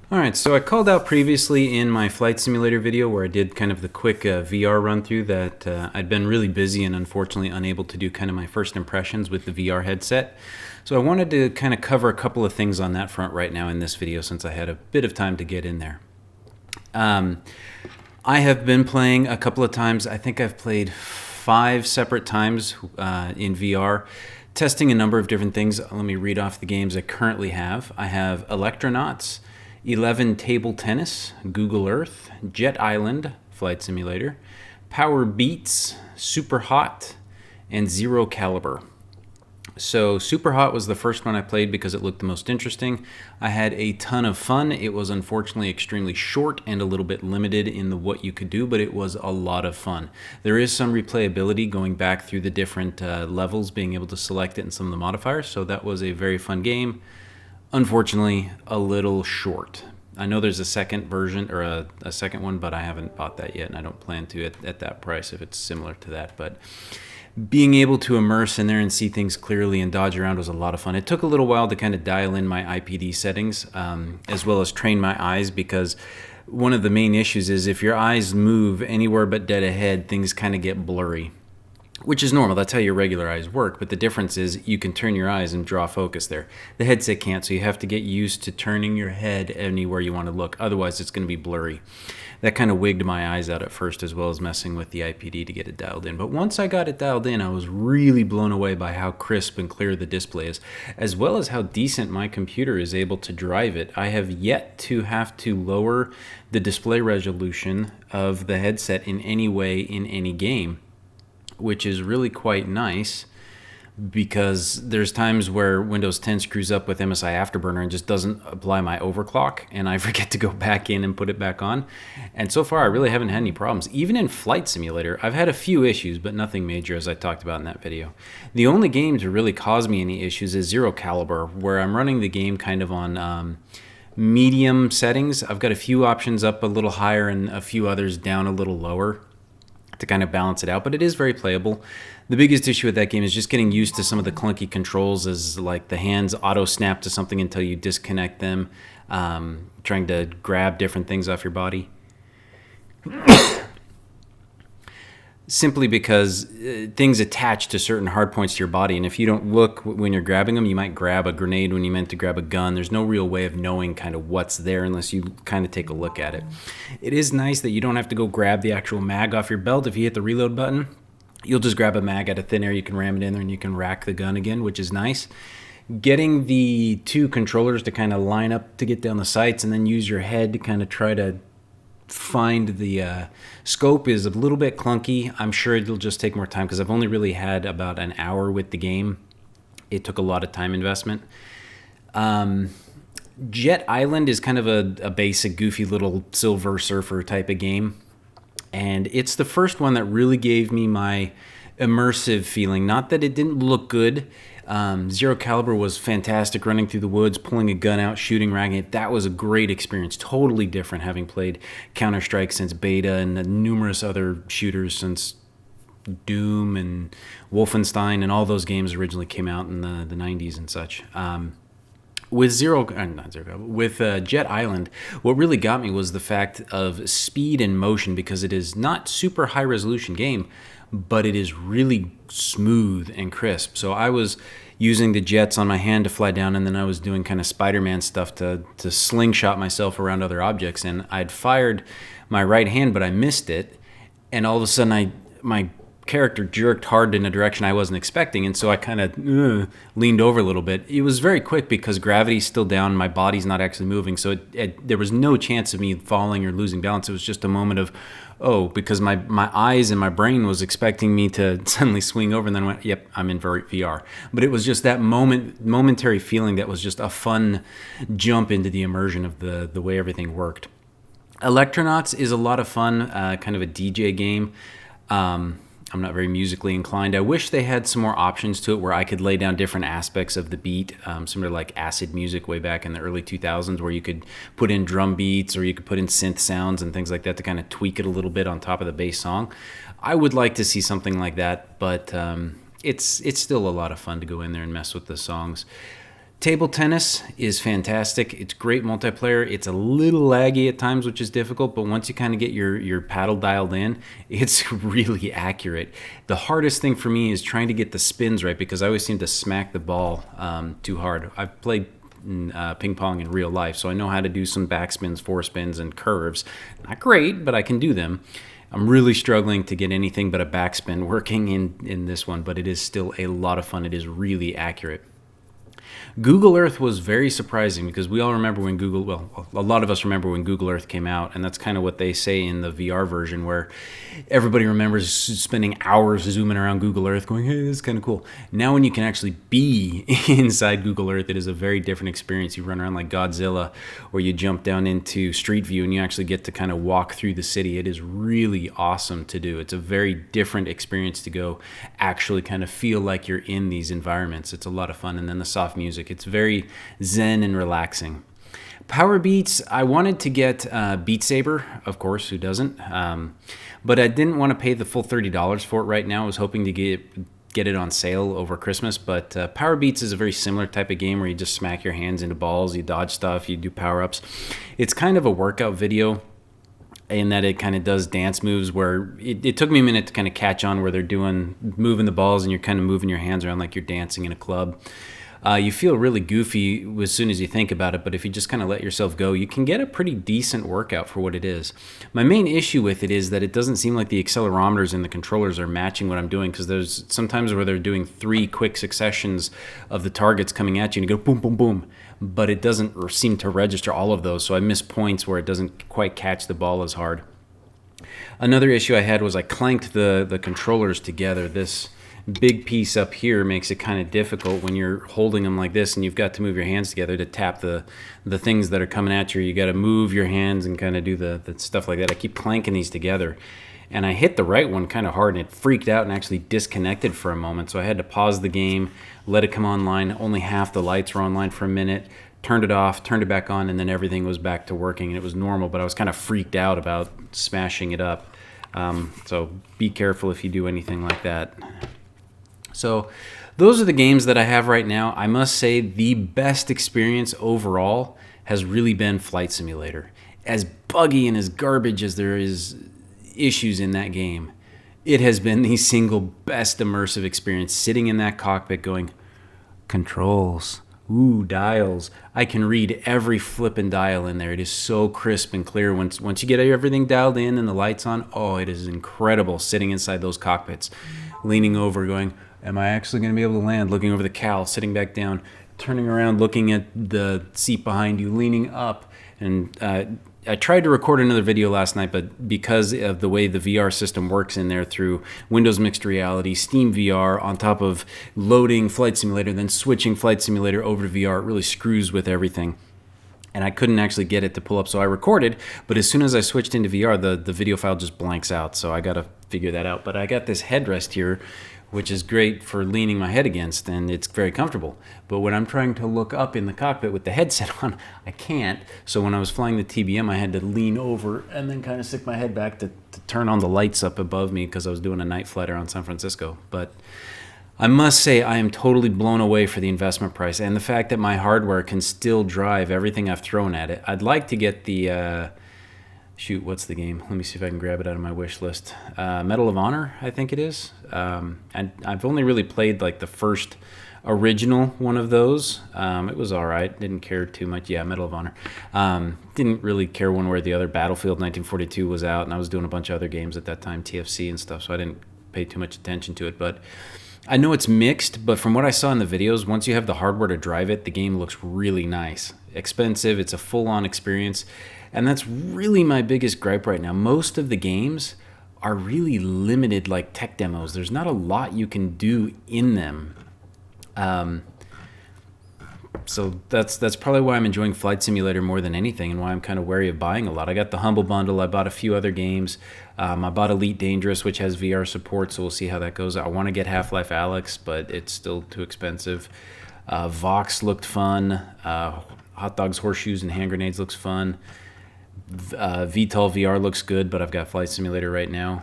Alright, so I called out previously in my flight simulator video where I did kind of the quick VR run through that I'd been really busy and unfortunately unable to do kind of my first impressions with the VR headset. So I wanted to kind of cover a couple of things on that front right now in this video since I had a bit of time to get in there. I have been playing a couple of times. I think I've played 5 separate times in VR, testing a number of different things. Let me read off the games I currently have. I have Electronauts, 11 Table Tennis, Google Earth, Jet Island, Flight Simulator, Power Beats, Super Hot, and Zero Caliber. So Super Hot was the first one I played because it looked the most interesting. I had a ton of fun. It was unfortunately extremely short and a little bit limited in what you could do, but it was a lot of fun. There is some replayability going back through the different levels, being able to select it in some of the modifiers, so that was a very fun game. Unfortunately, a little short. I know there's a second version or a second one, but I haven't bought that yet, and I don't plan to at that price if it's similar to that. But being able to immerse in there and see things clearly and dodge around was a lot of fun. It took a little while to kind of dial in my IPD settings, as well as train my eyes, because one of the main issues is if your eyes move anywhere but dead ahead, things kind of get blurry. Which is normal, that's how your regular eyes work, but the difference is you can turn your eyes and draw focus there. The headset can't, so you have to get used to turning your head anywhere you want to look, otherwise it's going to be blurry. That kind of wigged my eyes out at first, as well as messing with the IPD to get it dialed in. But once I got it dialed in, I was really blown away by how crisp and clear the display is, as well as how decent my computer is able to drive it. I have yet to have to lower the display resolution of the headset in any way in any game, which is really quite nice, because there's times where Windows 10 screws up with MSI Afterburner and just doesn't apply my overclock, and I forget to go back in and put it back on. And so far, I really haven't had any problems. Even in Flight Simulator, I've had a few issues, but nothing major, as I talked about in that video. The only game to really cause me any issues is Zero Caliber, where I'm running the game kind of on medium settings. I've got a few options up a little higher and a few others down a little lower to kind of balance it out, but it is very playable. The biggest issue with that game is just getting used to some of the clunky controls, as like the hands auto snap to something until you disconnect them, trying to grab different things off your body. Simply because things attach to certain hard points to your body, and if you don't look when you're grabbing them, you might grab a grenade when you meant to grab a gun. There's no real way of knowing kind of what's there unless you kind of take a look at it. It is nice that you don't have to go grab the actual mag off your belt. If you hit the reload button, you'll just grab a mag out of thin air, you can ram it in there, and you can rack the gun again, which is nice. Getting the 2 controllers to kind of line up to get down the sights and then use your head to kind of try to find the scope is a little bit clunky. I'm sure it'll just take more time because I've only really had about an hour with the game. It took a lot of time investment. Jet Island is kind of a basic, goofy little Silver Surfer type of game. And it's the first one that really gave me my immersive feeling. Not that it didn't look good. Zero Caliber was fantastic, running through the woods, pulling a gun out, shooting, racking it. That was a great experience, totally different, having played Counter-Strike since beta and the numerous other shooters since Doom and Wolfenstein, and all those games originally came out in the 90s and such. With Jet Island, what really got me was the fact of speed and motion, because it is not super high resolution game, but it is really smooth and crisp. So I was using the jets on my hand to fly down, and then I was doing kind of Spider-Man stuff to slingshot myself around other objects. And I'd fired my right hand, but I missed it, and all of a sudden my character jerked hard in a direction I wasn't expecting, and so I kind of leaned over a little bit. It was very quick because gravity's still down, my body's not actually moving, so there was no chance of me falling or losing balance. It was just a moment of, because my eyes and my brain was expecting me to suddenly swing over, and then went, yep, I'm in VR. But it was just that momentary feeling that was just a fun jump into the immersion of the way everything worked. Electronauts is a lot of fun, kind of a DJ game. I'm not very musically inclined. I wish they had some more options to it where I could lay down different aspects of the beat, similar to like acid music way back in the early 2000s, where you could put in drum beats or you could put in synth sounds and things like that to kind of tweak it a little bit on top of the bass song. I would like to see something like that, but it's still a lot of fun to go in there and mess with the songs. Table tennis is fantastic. It's great multiplayer. It's a little laggy at times, which is difficult, but once you kind of get your paddle dialed in, it's really accurate. The hardest thing for me is trying to get the spins right, because I always seem to smack the ball too hard. I've played ping pong in real life, so I know how to do some backspins, forespins, and curves. Not great, but I can do them. I'm really struggling to get anything but a backspin working in this one, but it is still a lot of fun. It is really accurate. Google Earth was very surprising, because we all remember when a lot of us remember when Google Earth came out, and that's kind of what they say in the VR version, where everybody remembers spending hours zooming around Google Earth going, hey, this is kind of cool. Now when you can actually be inside Google Earth, it is a very different experience. You run around like Godzilla, or you jump down into Street View and you actually get to kind of walk through the city. It is really awesome to do. It's a very different experience to go actually kind of feel like you're in these environments. It's a lot of fun. And then the soft music. It's very zen and relaxing. Power Beats, I wanted to get Beat Saber, of course, who doesn't? But I didn't want to pay the full $30 for it right now. I was hoping to get it on sale over Christmas, but Power Beats is a very similar type of game where you just smack your hands into balls, you dodge stuff, you do power-ups. It's kind of a workout video in that it kind of does dance moves where it took me a minute to kind of catch on where they're moving the balls and you're kind of moving your hands around like you're dancing in a club. You feel really goofy as soon as you think about it, but if you just kind of let yourself go, you can get a pretty decent workout for what it is. My main issue with it is that it doesn't seem like the accelerometers and the controllers are matching what I'm doing, because there's sometimes where they're doing 3 quick successions of the targets coming at you and you go boom, boom, boom, but it doesn't seem to register all of those, so I miss points where it doesn't quite catch the ball as hard. Another issue I had was I clanked the controllers together. This big piece up here makes it kind of difficult when you're holding them like this and you've got to move your hands together to tap the things that are coming at you. You got to move your hands and kind of do the stuff like that. I keep clanking these together, and I hit the right one kind of hard and it freaked out and actually disconnected for a moment, so I had to pause the game, let it come online. Only half the lights were online for a minute, turned it off, turned it back on, and then everything was back to working and it was normal, but I was kind of freaked out about smashing it up. So be careful if you do anything like that. So those are the games that I have right now. I must say the best experience overall has really been Flight Simulator. As buggy and as garbage as there is issues in that game, it has been the single best immersive experience, sitting in that cockpit going, controls, ooh, dials. I can read every flippin' dial in there. It is so crisp and clear. Once you get everything dialed in and the lights on, oh, it is incredible sitting inside those cockpits, leaning over going, am I actually going to be able to land? Looking over the cowl, sitting back down, turning around, looking at the seat behind you, leaning up. And I tried to record another video last night, but because of the way the VR system works in there through Windows Mixed Reality, Steam VR, on top of loading Flight Simulator, then switching Flight Simulator over to VR, it really screws with everything. And I couldn't actually get it to pull up, so I recorded, but as soon as I switched into VR, the video file just blanks out, so I got to figure that out. But I got this headrest here, which is great for leaning my head against, and it's very comfortable. But when I'm trying to look up in the cockpit with the headset on, I can't. So when I was flying the TBM, I had to lean over and then kind of stick my head back to turn on the lights up above me, because I was doing a night flight around San Francisco. But I must say I am totally blown away for the investment price and the fact that my hardware can still drive everything I've thrown at it. I'd like to get the... shoot, what's the game? Let me see if I can grab it out of my wish list. Medal of Honor, I think it is. And I've only really played like the first original one of those. It was all right. Didn't care too much. Yeah, Medal of Honor. Didn't really care one way or the other. Battlefield 1942 was out, and I was doing a bunch of other games at that time, TFC and stuff, so I didn't pay too much attention to it. But I know it's mixed, but from what I saw in the videos, once you have the hardware to drive it, the game looks really nice. Expensive. It's a full-on experience. And that's really my biggest gripe right now. Most of the games are really limited, like tech demos. There's not a lot you can do in them. So that's probably why I'm enjoying Flight Simulator more than anything, and why I'm kind of wary of buying a lot. I got the Humble Bundle. I bought a few other games. I bought Elite Dangerous, which has VR support, so we'll see how that goes. I want to get Half-Life Alyx, but it's still too expensive. Vox looked fun. Hot Dogs, Horseshoes, and Hand Grenades looks fun. VTOL VR looks good, but I've got Flight Simulator right now,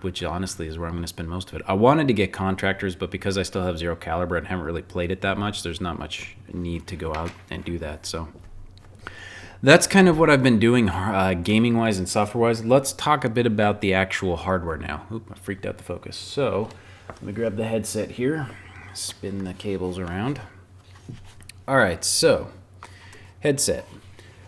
which honestly is where I'm going to spend most of it. I wanted to get Contractors, but because I still have Zero Caliber and haven't really played it that much, there's not much need to go out and do that. So that's kind of what I've been doing gaming-wise and software-wise. Let's talk a bit about the actual hardware now. Oop, I freaked out the focus. So let me grab the headset here, spin the cables around. All right, so headset.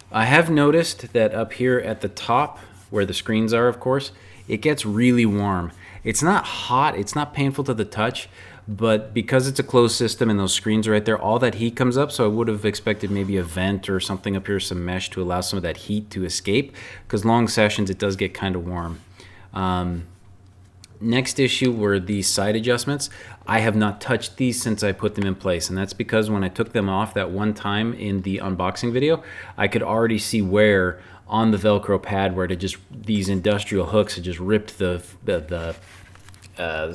I have noticed that up here at the top, where the screens are, of course, it gets really warm. It's not hot, it's not painful to the touch, but because it's a closed system and those screens are right there, all that heat comes up, so I would have expected maybe a vent or something up here, some mesh to allow some of that heat to escape, because long sessions, it does get kind of warm. Next issue were these side adjustments. I have not touched these since I put them in place, and that's because when I took them off that one time in the unboxing video, I could already see wear on the Velcro pad where these industrial hooks had just ripped the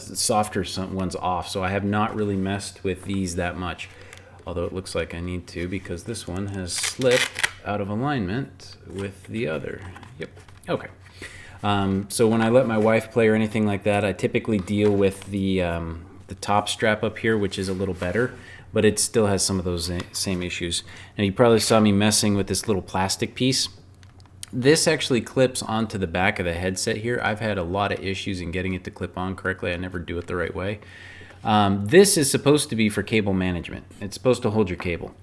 softer ones off. So I have not really messed with these that much, although it looks like I need to because this one has slipped out of alignment with the other. Yep. Okay. So when I let my wife play or anything like that, I typically deal with the top strap up here, which is a little better, but it still has some of those same issues. Now you probably saw me messing with this little plastic piece. This actually clips onto the back of the headset here. I've had a lot of issues in getting it to clip on correctly. I never do it the right way. This is supposed to be for cable management. It's supposed to hold your cable.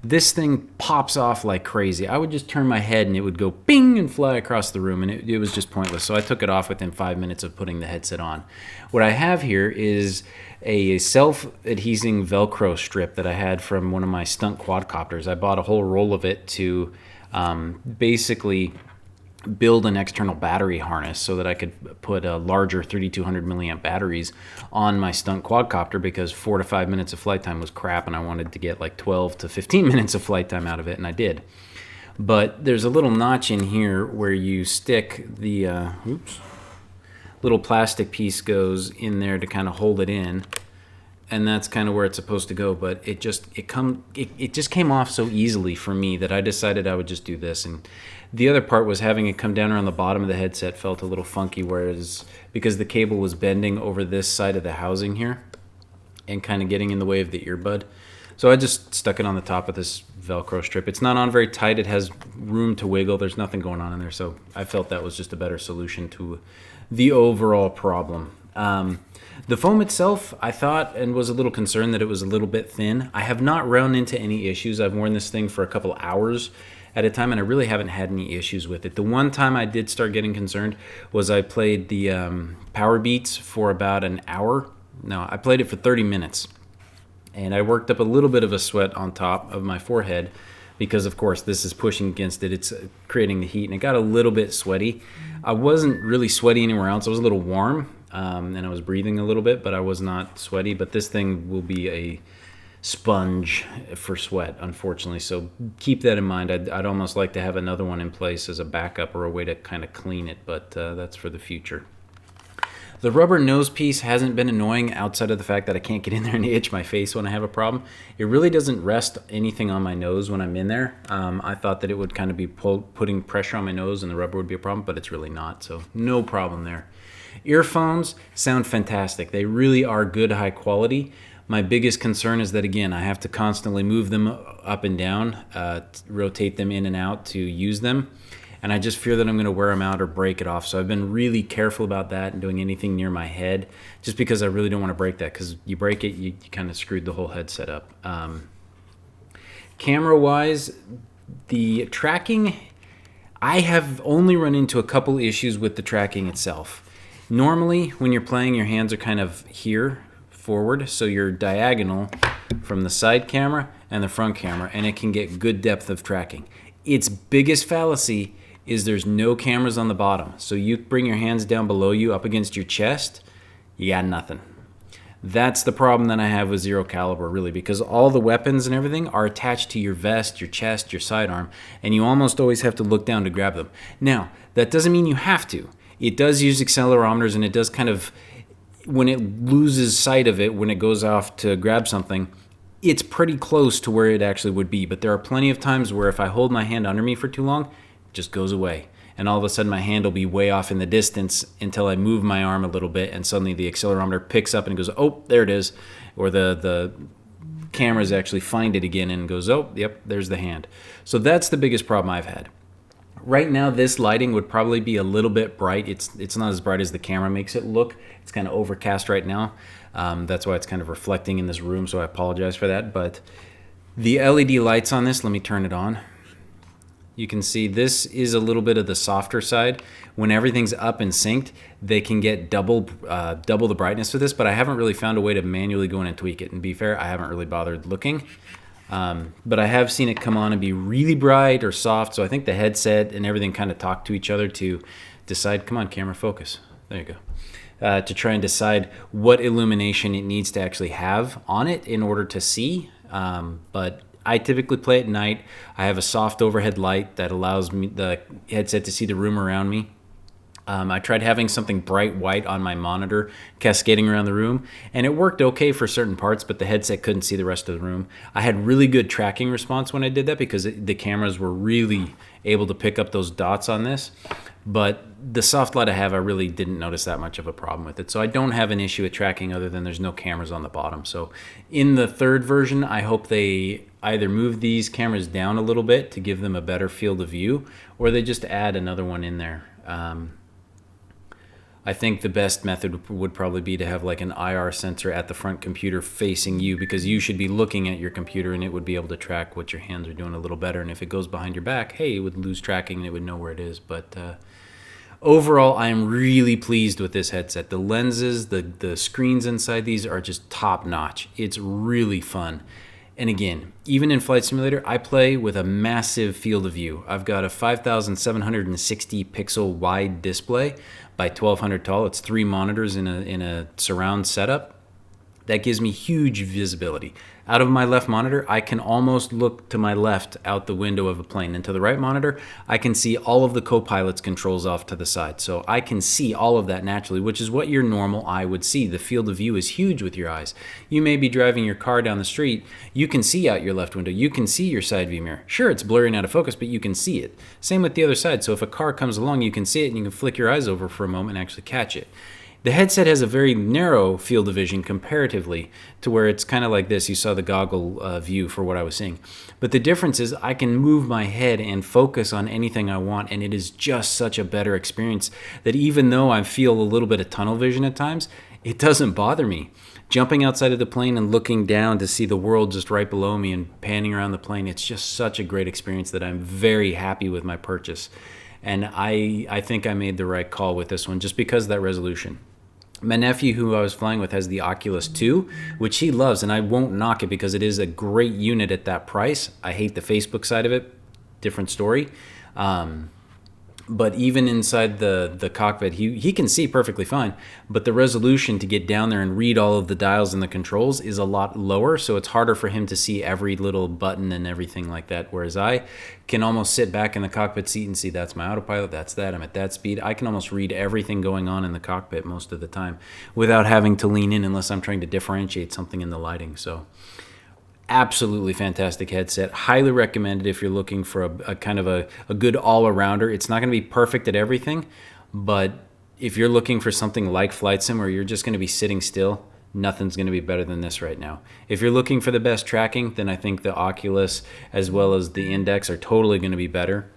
This thing pops off like crazy. I would just turn my head and it would go bing and fly across the room, and it was just pointless. So I took it off within 5 minutes of putting the headset on. What I have here is a self-adhesing Velcro strip that I had from one of my stunt quadcopters. I bought a whole roll of it to basically build an external battery harness so that I could put a larger 3200 milliamp batteries on my stunt quadcopter, because 4 to 5 minutes of flight time was crap and I wanted to get like 12 to 15 minutes of flight time out of it, and I did. But there's a little notch in here where you stick the little plastic piece goes in there to kind of hold it in, and that's kind of where it's supposed to go. But it just came off so easily for me that I decided I would just do this. And the other part was having it come down around the bottom of the headset felt a little funky, whereas because the cable was bending over this side of the housing here and kind of getting in the way of the earbud. So I just stuck it on the top of this Velcro strip. It's not on very tight. It has room to wiggle. There's nothing going on in there. So I felt that was just a better solution to the overall problem. The foam itself, I thought and was a little concerned that it was a little bit thin. I have not run into any issues. I've worn this thing for a couple hours at a time, and I really haven't had any issues with it. The one time I did start getting concerned was I played the Power Beats for about an hour. No, I played it for 30 minutes, and I worked up a little bit of a sweat on top of my forehead because, of course, this is pushing against it. It's creating the heat, and it got a little bit sweaty. I wasn't really sweaty anywhere else. I was a little warm, and I was breathing a little bit, but I was not sweaty. But this thing will be a sponge for sweat, unfortunately, so keep that in mind. I'd almost like to have another one in place as a backup or a way to kind of clean it, but that's for the future. The rubber nose piece hasn't been annoying outside of the fact that I can't get in there and itch my face when I have a problem. It really doesn't rest anything on my nose when I'm in there. I thought that it would kind of be putting pressure on my nose and the rubber would be a problem, but it's really not, so no problem there. Earphones sound fantastic. They really are good, high quality. My biggest concern is that, again, I have to constantly move them up and down, rotate them in and out to use them. And I just fear that I'm going to wear them out or break it off. So I've been really careful about that and doing anything near my head, just because I really don't want to break that, because you break it, you kind of screwed the whole headset up. Camera-wise, the tracking, I have only run into a couple issues with the tracking itself. Normally, when you're playing, your hands are kind of here, forward, so you're diagonal from the side camera and the front camera, and it can get good depth of tracking. Its biggest fallacy is there's no cameras on the bottom, so you bring your hands down below you up against your chest, you got nothing. That's the problem that I have with Zero Caliber, really, because all the weapons and everything are attached to your vest, your chest, your sidearm, and you almost always have to look down to grab them. Now, that doesn't mean you have to. It does use accelerometers, and it does kind of, when it loses sight of it, when it goes off to grab something, it's pretty close to where it actually would be. But there are plenty of times where if I hold my hand under me for too long, it just goes away. And all of a sudden my hand will be way off in the distance until I move my arm a little bit, and suddenly the accelerometer picks up and goes, oh, there it is. Or the cameras actually find it again and goes, oh, yep, there's the hand. So that's the biggest problem I've had. Right now, this lighting would probably be a little bit bright. It's not as bright as the camera makes it look. It's kind of overcast right now. That's why it's kind of reflecting in this room, so I apologize for that. But the LED lights on this, let me turn it on. You can see this is a little bit of the softer side. When everything's up and synced, they can get double the brightness with this, but I haven't really found a way to manually go in and tweak it. And to be fair, I haven't really bothered looking. But I have seen it come on and be really bright or soft, so I think the headset and everything kind of talk to each other to decide, come on, camera, focus. There you go. To try and decide what illumination it needs to actually have on it in order to see. But I typically play at night. I have a soft overhead light that allows me, the headset, to see the room around me. I tried having something bright white on my monitor cascading around the room, and it worked okay for certain parts, but the headset couldn't see the rest of the room. I had really good tracking response when I did that because the cameras were really able to pick up those dots on this. But the soft light I have, I really didn't notice that much of a problem with it. So I don't have an issue with tracking other than there's no cameras on the bottom. So in the third version, I hope they either move these cameras down a little bit to give them a better field of view, or they just add another one in there. I think the best method would probably be to have like an IR sensor at the front computer facing you, because you should be looking at your computer and it would be able to track what your hands are doing a little better. And if it goes behind your back, hey, it would lose tracking and it would know where it is. But overall, I am really pleased with this headset. The lenses, the screens inside these are just top notch. It's really fun. And again, even in Flight Simulator, I play with a massive field of view. I've got a 5,760 pixel wide display by 1,200 tall. It's 3 monitors in a surround setup. That gives me huge visibility. Out of my left monitor, I can almost look to my left out the window of a plane. And to the right monitor, I can see all of the co-pilot's controls off to the side. So I can see all of that naturally, which is what your normal eye would see. The field of view is huge with your eyes. You may be driving your car down the street. You can see out your left window. You can see your side view mirror. Sure, it's blurring out of focus, but you can see it. Same with the other side. So if a car comes along, you can see it and you can flick your eyes over for a moment and actually catch it. The headset has a very narrow field of vision comparatively to where it's kind of like this. You saw the goggle view for what I was seeing. But the difference is I can move my head and focus on anything I want, and it is just such a better experience that even though I feel a little bit of tunnel vision at times, it doesn't bother me. Jumping outside of the plane and looking down to see the world just right below me and panning around the plane, it's just such a great experience that I'm very happy with my purchase. And I think I made the right call with this one just because of that resolution. My nephew, who I was flying with, has the Oculus 2, which he loves, and I won't knock it because it is a great unit at that price. I hate the Facebook side of it. Different story. But even inside the cockpit, he can see perfectly fine. But the resolution to get down there and read all of the dials and the controls is a lot lower, so it's harder for him to see every little button and everything like that. Whereas I can almost sit back in the cockpit seat and see that's my autopilot, that's that, I'm at that speed. I can almost read everything going on in the cockpit most of the time without having to lean in unless I'm trying to differentiate something in the lighting. So absolutely fantastic headset. Highly recommended if you're looking for a kind of a good all-arounder. It's not going to be perfect at everything, but if you're looking for something like Flight Sim where you're just going to be sitting still, nothing's going to be better than this right now. If you're looking for the best tracking, then I think the Oculus as well as the Index are totally going to be better.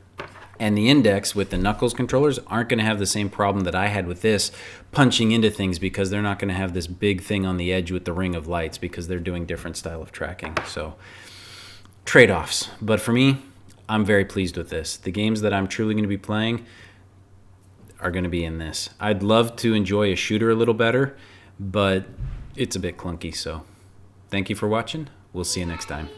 And the Index with the Knuckles controllers aren't going to have the same problem that I had with this, punching into things, because they're not going to have this big thing on the edge with the ring of lights because they're doing different style of tracking. So trade-offs. But for me, I'm very pleased with this. The games that I'm truly going to be playing are going to be in this. I'd love to enjoy a shooter a little better, but it's a bit clunky. So thank you for watching. We'll see you next time.